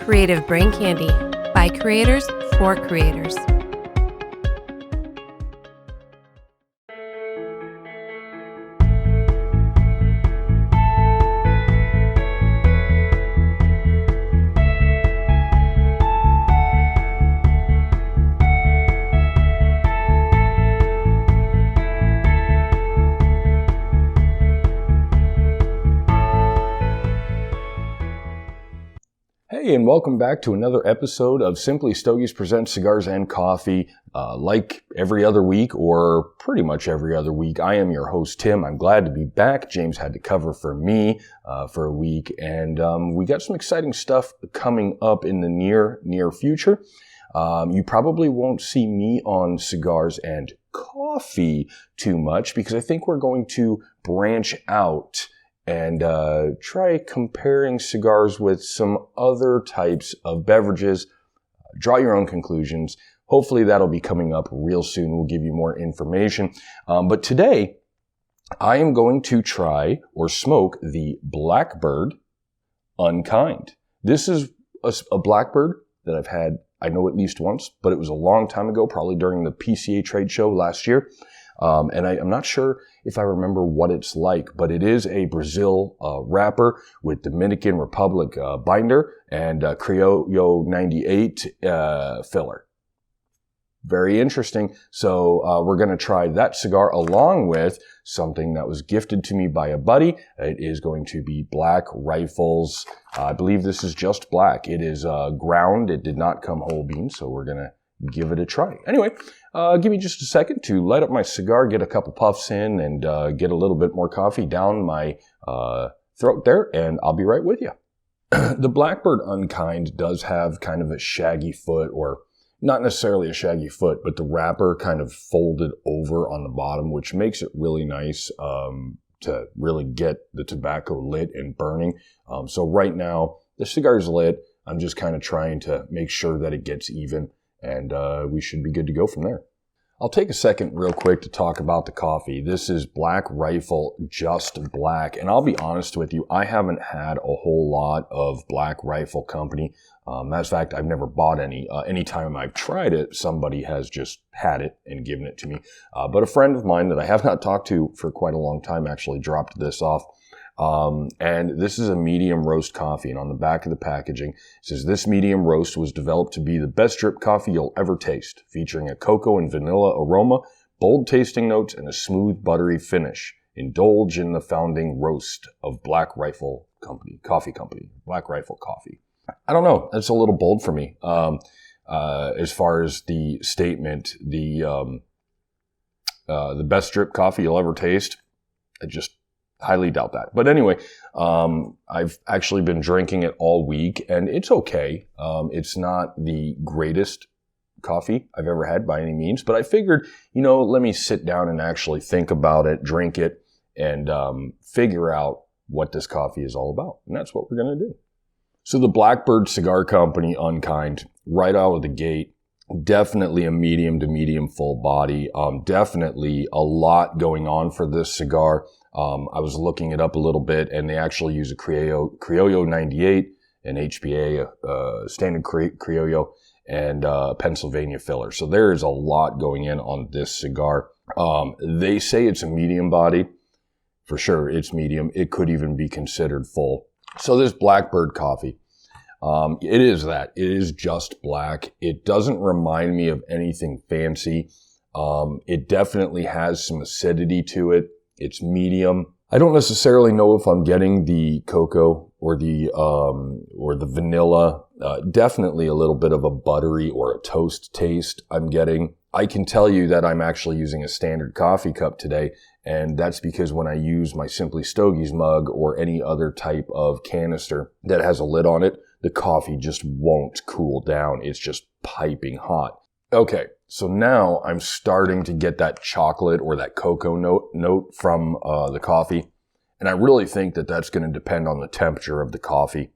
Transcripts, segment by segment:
Creative Brain Candy by creators for creators. Hey, and welcome back to another episode of Simply Stogies Presents Cigars and Coffee. Like every other week, or pretty much every other week, I am your host, Tim. I'm glad to be back. James had to cover for me for a week, and we got some exciting stuff coming up in the near future. You probably won't see me on Cigars and Coffee too much, because I think we're going to branch out and try comparing cigars with some other types of beverages. Draw your own conclusions. Hopefully that'll be coming up real soon. We'll give you more information. But today, I am going to try or smoke the Blackbird Unkind. This is a Blackbird that I've had, I know, at least once, but it was a long time ago, probably during the PCA trade show last year. And I'm not sure if I remember what it's like, but it is a Brazil wrapper with Dominican Republic binder and Criollo 98 filler. Very interesting. So we're going to try that cigar along with something that was gifted to me by a buddy. It is going to be Black Rifle's. I believe this is just black. It is ground. It did not come whole bean, so we're going to give it a try. Anyway, give me just a second to light up my cigar, get a couple puffs in, and get a little bit more coffee down my throat there, and I'll be right with you. The Blackbird Unkind does have kind of a shaggy foot, or not necessarily a shaggy foot, but the wrapper kind of folded over on the bottom, which makes it really nice to really get the tobacco lit and burning. So right now, the cigar's lit. I'm just kind of trying to make sure that it gets even, and we should be good to go from there. I'll take a second real quick to talk about the coffee. This is Black Rifle Just Black, and I'll be honest with you, I haven't had a whole lot of Black Rifle Company. Matter of fact, I've never bought any. Anytime I've tried it, somebody has just had it and given it to me. But a friend of mine that I have not talked to for quite a long time actually dropped this off. And this is a medium roast coffee, and on the back of the packaging, it says, "This medium roast was developed to be the best drip coffee you'll ever taste, featuring a cocoa and vanilla aroma, bold tasting notes, and a smooth, buttery finish. Indulge in the founding roast of Black Rifle Company, Coffee Company, Black Rifle Coffee." I don't know. That's a little bold for me. As far as the statement, the best drip coffee you'll ever taste, I just highly doubt that. But anyway, I've actually been drinking it all week, and it's okay. It's not the greatest coffee I've ever had by any means, but I figured, let me sit down and actually think about it, drink it, and figure out what this coffee is all about. And that's what we're going to do. So the Blackbird Cigar Company Unkind, right out of the gate, definitely a medium to medium full body. Definitely a lot going on for this cigar. I was looking it up a little bit, and they actually use a Criollo 98, an HPA, standard Criollo, and Pennsylvania filler. So there is a lot going in on this cigar. They say it's a medium body. For sure, it's medium. It could even be considered full. So this Blackbird coffee, it is that. It is just black. It doesn't remind me of anything fancy. It definitely has some acidity to it. It's medium. I don't necessarily know if I'm getting the cocoa or the vanilla. Definitely a little bit of a buttery or a toast taste I'm getting. I can tell you that I'm actually using a standard coffee cup today, and that's because when I use my Simply Stogies mug or any other type of canister that has a lid on it, the coffee just won't cool down. It's just piping hot. Okay, so now I'm starting to get that chocolate or that cocoa note from the coffee, and I really think that that's going to depend on the temperature of the coffee.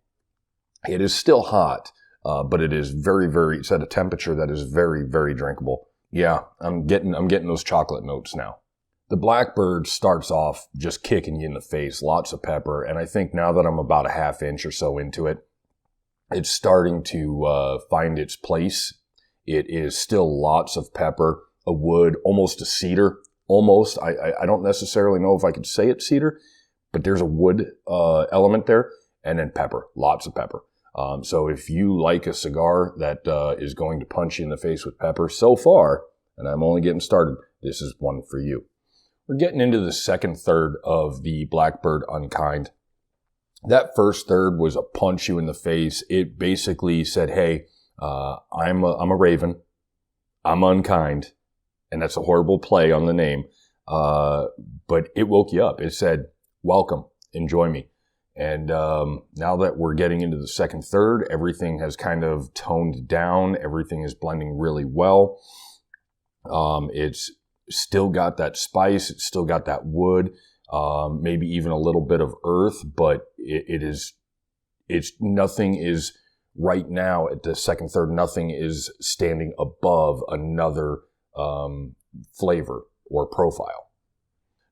It is still hot, but it is it's at a temperature that is very, very drinkable. Yeah, I'm getting those chocolate notes now. The Blackbird starts off just kicking you in the face, lots of pepper, and I think now that I'm about a half inch or so into it, It's starting to find its place. It is still lots of pepper, a wood, almost a cedar. Almost. I don't necessarily know if I could say it's cedar, but there's a wood element there, and then pepper, lots of pepper. So if you like a cigar that is going to punch you in the face with pepper so far, and I'm only getting started, this is one for you. We're getting into the second third of the Blackbird Unkind. That first third was a punch you in the face. It basically said, hey, I'm a raven. I'm unkind. And that's a horrible play on the name. But it woke you up. It said, welcome, enjoy me. And now that we're getting into the second third, everything has kind of toned down. Everything is blending really well. It's still got that spice. It's still got that wood. Maybe even a little bit of earth, but nothing is right now at the second third, nothing is standing above another flavor or profile.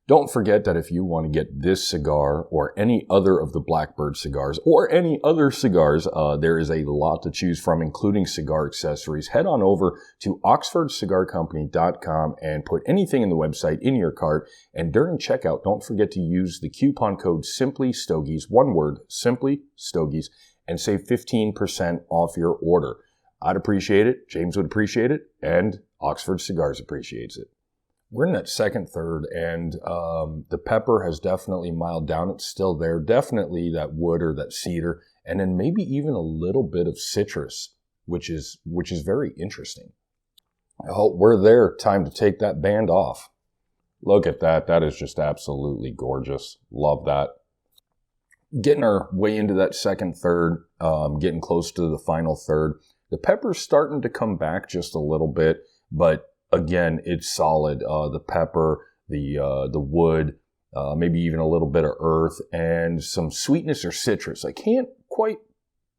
Don't forget that if you want to get this cigar or any other of the Blackbird cigars or any other cigars, there is a lot to choose from, including cigar accessories. Head on over to oxfordcigarcompany.com and put anything in the website in your cart. And during checkout, don't forget to use the coupon code SIMPLYSTOGIES, one word, SIMPLYSTOGIES, and save 15% off your order. I'd appreciate it. James would appreciate it. And Oxford Cigars appreciates it. We're in that second third, and the pepper has definitely miled down. It's still there. Definitely that wood or that cedar, and then maybe even a little bit of citrus, which is very interesting. Oh, we're there. Time to take that band off. Look at that. That is just absolutely gorgeous. Love that. Getting our way into that second third, getting close to the final third. The pepper's starting to come back just a little bit, but again, it's solid. The pepper, the wood, maybe even a little bit of earth, and some sweetness or citrus. I can't quite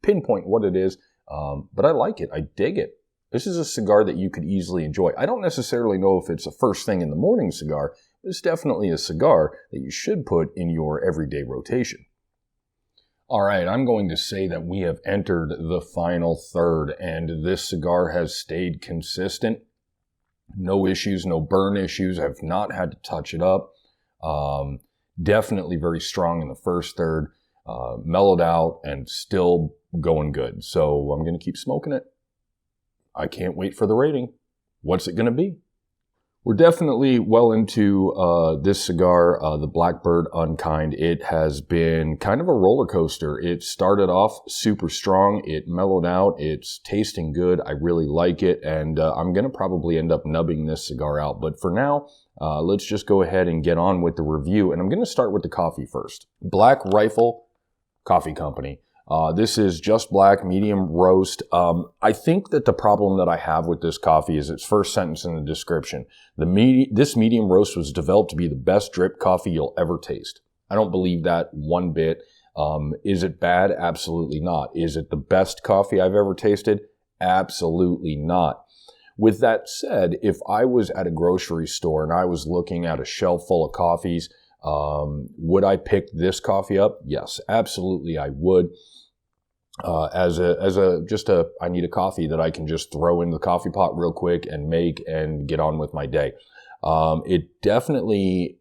pinpoint what it is, but I like it. I dig it. This is a cigar that you could easily enjoy. I don't necessarily know if it's a first thing in the morning cigar, but it's definitely a cigar that you should put in your everyday rotation. All right, I'm going to say that we have entered the final third, and this cigar has stayed consistent. No issues, no burn issues. I've not had to touch it up. Definitely very strong in the first third, mellowed out, and still going good. So I'm going to keep smoking it. I can't wait for the rating. What's it going to be? We're definitely well into this cigar, the Blackbird Unkind. It has been kind of a roller coaster. It started off super strong. It mellowed out. It's tasting good. I really like it. And I'm going to probably end up nubbing this cigar out. But for now, let's just go ahead and get on with the review. And I'm going to start with the coffee first. Black Rifle Coffee Company. This is just black, medium roast. I think that the problem that I have with this coffee is its first sentence in the description. This medium roast was developed to be the best drip coffee you'll ever taste. I don't believe that one bit. Is it bad? Absolutely not. Is it the best coffee I've ever tasted? Absolutely not. With that said, if I was at a grocery store and I was looking at a shelf full of coffees, would I pick this coffee up? Yes, absolutely I would. I need a coffee that I can just throw in the coffee pot real quick and make and get on with my day. It definitely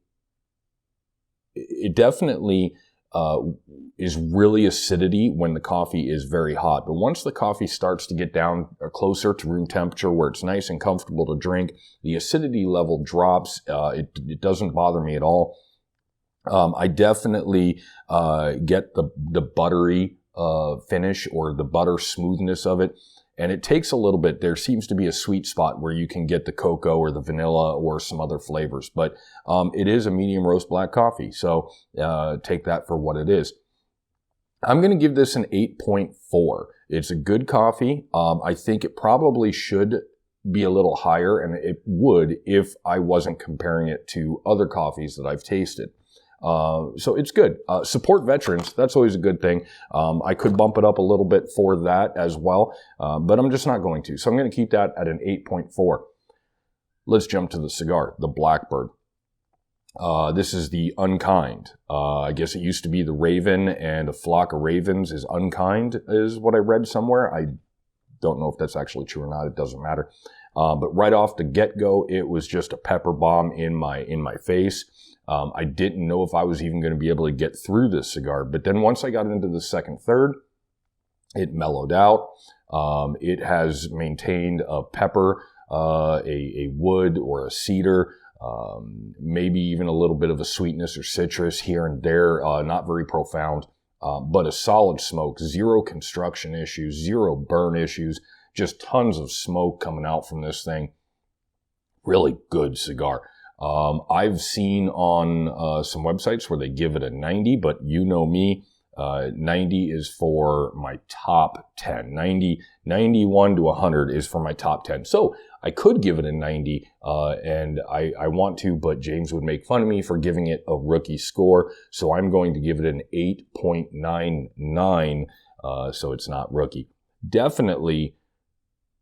is really acidity when the coffee is very hot. But once the coffee starts to get down closer to room temperature where it's nice and comfortable to drink, the acidity level drops. It doesn't bother me at all. I definitely get the buttery finish or the butter smoothness of it. And it takes a little bit. There seems to be a sweet spot where you can get the cocoa or the vanilla or some other flavors. But it is a medium roast black coffee. So take that for what it is. I'm going to give this an 8.4. It's a good coffee. I think it probably should be a little higher, and it would if I wasn't comparing it to other coffees that I've tasted. So it's good. Support veterans. That's always a good thing. I could bump it up a little bit for that as well, but I'm just not going to. So I'm going to keep that at an 8.4. Let's jump to the cigar, the Blackbird. This is the Unkind. I guess it used to be the Raven, and a flock of ravens is Unkind, is what I read somewhere. I don't know if that's actually true or not. It doesn't matter. But right off the get-go, it was just a pepper bomb in my face. I didn't know if I was even going to be able to get through this cigar. But then once I got into the second, third, it mellowed out. It has maintained a pepper, a wood or a cedar, maybe even a little bit of a sweetness or citrus here and there, not very profound, but a solid smoke, zero construction issues, zero burn issues, just tons of smoke coming out from this thing. Really good cigar. I've seen on some websites where they give it a 90, but you know me, 90 is for my top 10. 91 to 100 is for my top 10. So I could give it a 90, and I want to, but James would make fun of me for giving it a rookie score. So I'm going to give it an 8.99, so it's not rookie. Definitely,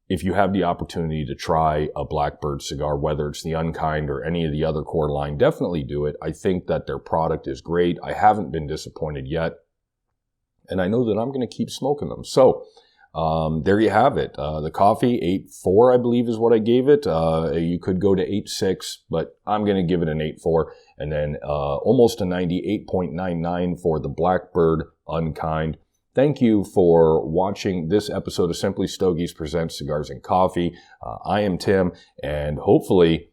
if you have the opportunity to try a Blackbird cigar, whether it's the Unkind or any of the other core line, definitely do it. I think that their product is great. I haven't been disappointed yet, and I know that I'm going to keep smoking them. So there you have it. The coffee, 8.4, I believe is what I gave it. You could go to 8.6, but I'm going to give it an 8.4, and then almost a 90, 8.99 for the Blackbird Unkind. Thank you for watching this episode of Simply Stogies Presents Cigars and Coffee. I am Tim, and hopefully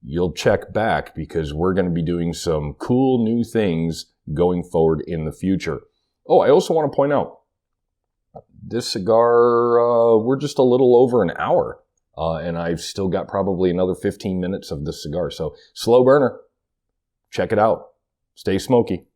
you'll check back because we're going to be doing some cool new things going forward in the future. Oh, I also want to point out, this cigar, we're just a little over an hour, and I've still got probably another 15 minutes of this cigar. So slow burner. Check it out. Stay smoky.